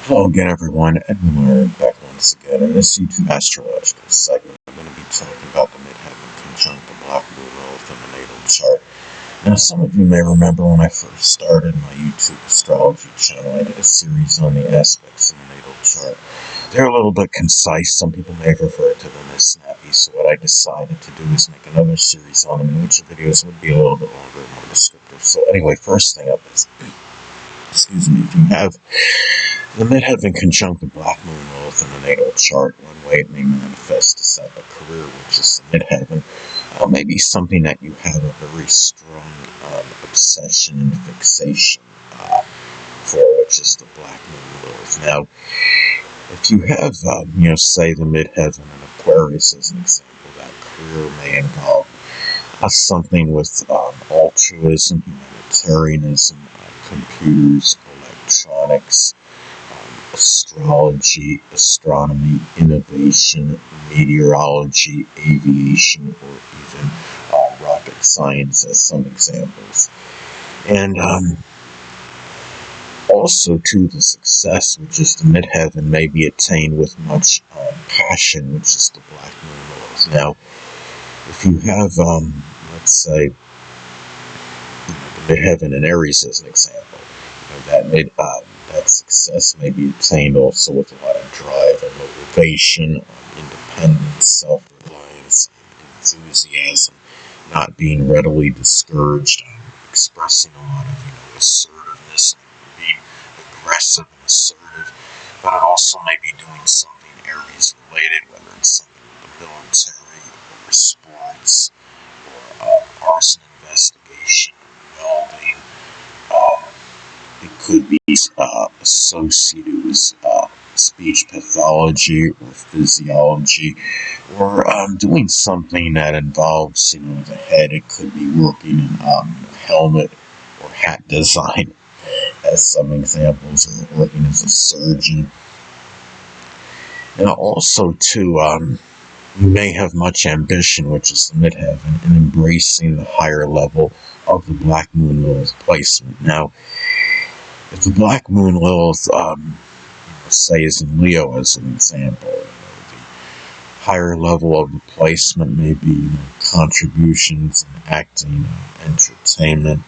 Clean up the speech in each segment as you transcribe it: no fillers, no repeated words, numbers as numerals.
Hello again, everyone, and we're back once again in this YouTube astrological segment. I'm going to be talking about the Midheaven conjunct the Black Moon Lilith in the natal chart. Now, some of you may remember when I first started my YouTube astrology channel, I did a series on the aspects of the natal chart. They're a little bit concise. Some people may refer to them as snappy, so what I decided to do is make another series on them, in which the videos would be a little bit longer and more descriptive. So anyway, first thing up is, if you have the Midheaven conjunct the Black Moon Lilith in the natal chart, one way it may manifest is that a career, which is the Midheaven, may be something that you have a very strong obsession and fixation for, which is the Black Moon Lilith. Now, if you have, say the Midheaven in Aquarius as an example, that career may involve something with altruism, humanitarianism, computers, electronics, astrology, astronomy, innovation, meteorology, aviation, or even rocket science as some examples. And also, too, the success, which is the Midheaven, may be attained with much passion, which is the Black Moon Lilith. Now, if you have, let's say, the Midheaven in Aries as an example, that success may be attained also with a lot of drive and motivation, independence, self-reliance, enthusiasm, not being readily discouraged, expressing a lot of assertiveness, being aggressive and assertive, but it also may be doing something Aries related, whether it's something with the military or sports or arson investigation, welding. It could be associated with speech pathology or physiology, or doing something that involves, the head. It could be working in helmet or hat design, as some examples, or working as a surgeon. Now, also, too, you may have much ambition, which is the Midheaven, in embracing the higher level of the Black Moon Lilith placement. Now, if the Black Moon Lilith, say, is in Leo as an example, the higher level of the placement may be contributions in acting, entertainment,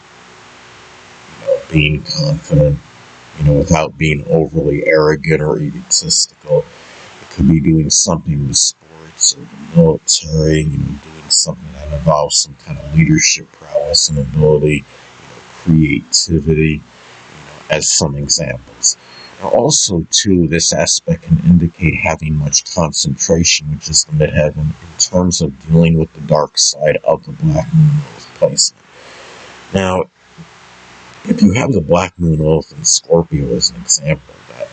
being confident, without being overly arrogant or egotistical. It could be doing something with sports or the military, doing something that involves some kind of leadership prowess and ability, creativity, as some examples. Now, also, too, this aspect can indicate having much concentration, which is the Midheaven, in terms of dealing with the dark side of the Black Moon Lilith placement. Now, if you have the Black Moon Lilith in Scorpio as an example, that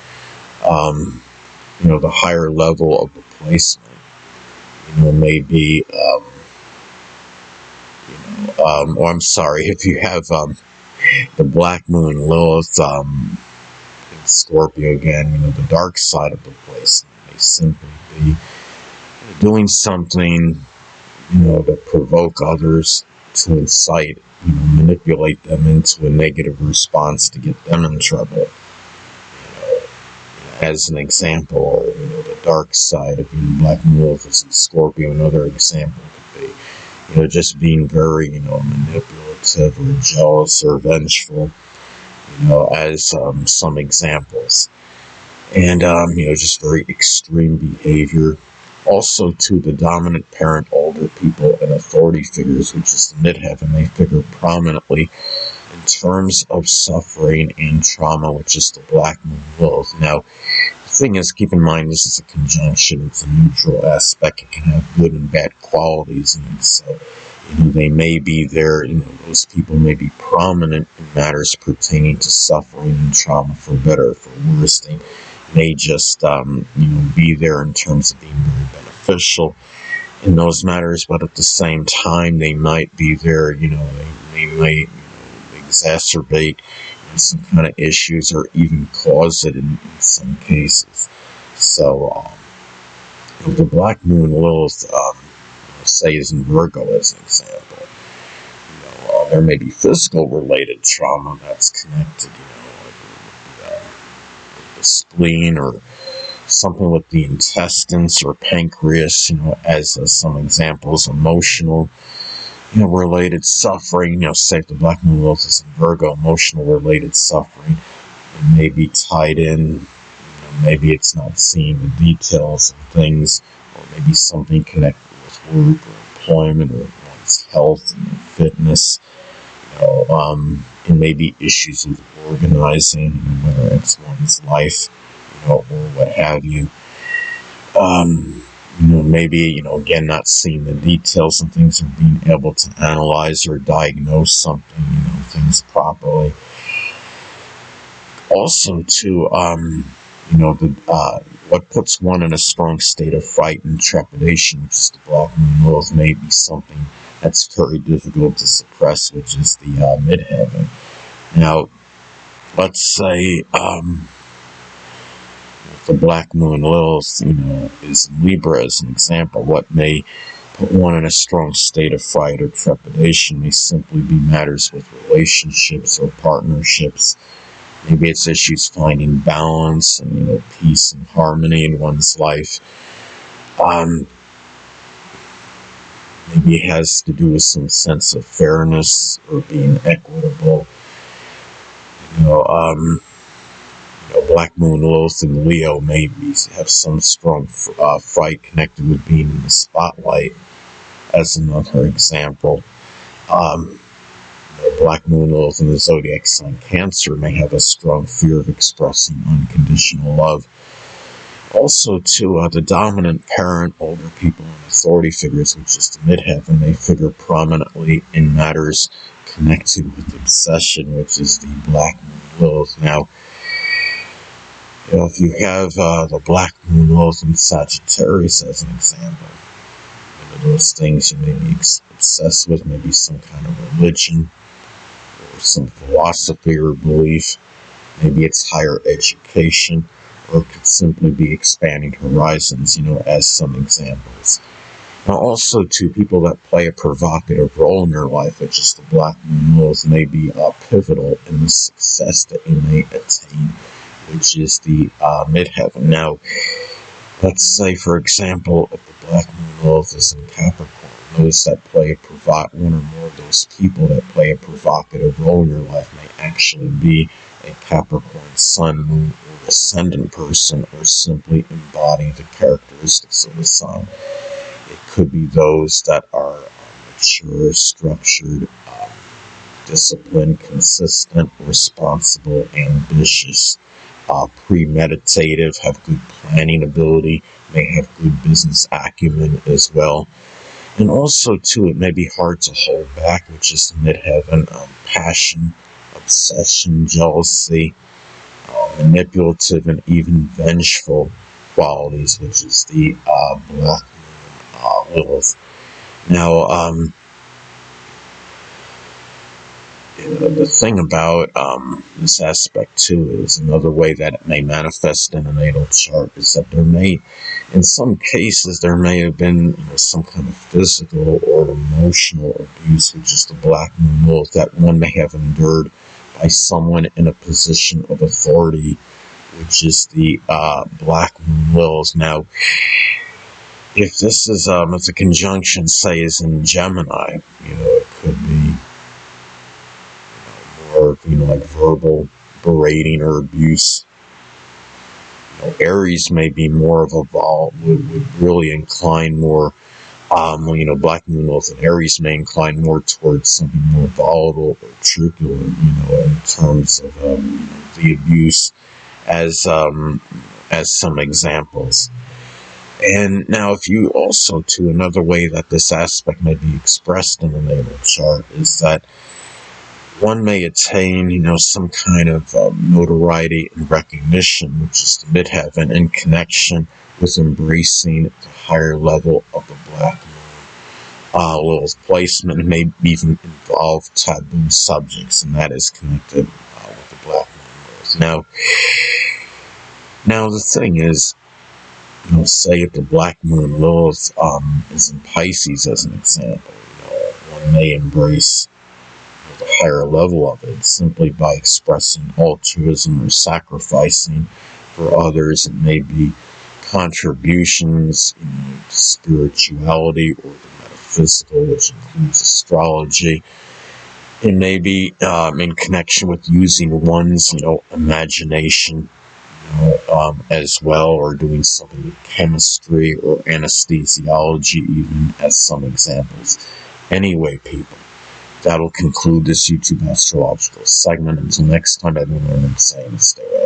the higher level of the placement, may be, if you have the Black Moon Lilith in Scorpio again, the dark side of the placement may simply be doing something, to provoke others, to incite, manipulate them into a negative response to get them in trouble. As an example, the dark side of Black Moon Lilith is in Scorpio. Another example could be, just being very, manipulative or jealous or vengeful, as some examples. And, just very extreme behavior. Also, to the dominant parent, older people, and authority figures, which is the Midheaven, they figure prominently in terms of suffering and trauma, which is the Black Moon Lilith. Now, the thing is, keep in mind, this is a conjunction. It's a neutral aspect. It can have good and bad qualities in it. So, they may be there, those people may be prominent in matters pertaining to suffering and trauma, for better or for worse. They may just, be there in terms of being very beneficial in those matters, but at the same time, they might be there, they might exacerbate some kind of issues or even cause it in some cases. So, if the Black Moon Lilith, say, is in Virgo as an example, there may be physical related trauma that's connected, with the the spleen, or something with the intestines or pancreas, as some examples. Emotional, related suffering, say if the black moon Lilith is in Virgo, emotional related suffering, it may be tied in, maybe it's not seeing the details of things, or maybe something connected with work or employment or one's health and fitness, and maybe issues with organizing, whether it's one's life, or what have you. Maybe, again, not seeing the details and things, or being able to analyze or diagnose something, things properly. Also, too, what puts one in a strong state of fright and trepidation, which is the black moon Lilith, may be something that's very difficult to suppress, which is the midheaven. Now, let's say the black moon Lilith, is Libra as an example. What may put one in a strong state of fright or trepidation may simply be matters with relationships or partnerships. Maybe it's issues finding balance and peace and harmony in one's life. Maybe it has to do with some sense of fairness or being equitable. Black moon Lilith and Leo maybe have some strong fright connected with being in the spotlight, as another example. Black moon Lilith in the zodiac sign Cancer may have a strong fear of expressing unconditional love. Also, too, the dominant parent, older people, and authority figures, which is the midheaven, they figure prominently in matters connected with obsession, which is the black moon Lilith. Now, if you have the black moon Lilith in Sagittarius as an example, those things you may be obsessed with, maybe some kind of religion, or some philosophy or belief. Maybe it's higher education, or it could simply be expanding horizons, as some examples. Now, also, to people that play a provocative role in their life, which is the black moon Lilith, may be pivotal in the success that you may attain, which is the midheaven. Now, let's say, for example, if the black moon Lilith is in Capricorn, those that play one or more of those people that play a provocative role in your life may actually be a Capricorn sun, moon, or ascendant person, or simply embody the characteristics of the sign. It could be those that are mature, structured, disciplined, consistent, responsible, ambitious, premeditative, have good planning ability, may have good business acumen as well. And also, too, it may be hard to hold back, which is the midheaven, passion, obsession, jealousy, manipulative, and even vengeful qualities, which is the black moon Lilith. Now, the thing about this aspect, too, is another way that it may manifest in a natal chart is that there may, in some cases, there may have been some kind of physical or emotional abuse, which is the black moon Lilith, that one may have endured by someone in a position of authority, which is the black moon Lilith. Now, if this is, if the conjunction, say, is in Gemini, it could be more, like verbal berating or abuse. Aries may be more of a would really incline more, black moon Lilith and Aries may incline more towards something more volatile or truculent, in terms of the abuse, as some examples. And now, if you also, to another way that this aspect may be expressed in the natal chart is that one may attain, some kind of notoriety and recognition, which is the midheaven, in connection with embracing the higher level of the black moon Lilith placement. It may even involve taboo subjects, and that is connected with the black moon Lilith. Now the thing is, say if the black moon Lilith is in Pisces as an example, one may embrace the higher level of it simply by expressing altruism or sacrificing For others, it may be contributions in spirituality or the metaphysical, which includes astrology. It may be in connection with using one's, imagination, as well, or doing something with chemistry or anesthesiology, even as some examples. Anyway, people, that'll conclude this YouTube astrological segment. Until next time, everyone, I'm saying stay away.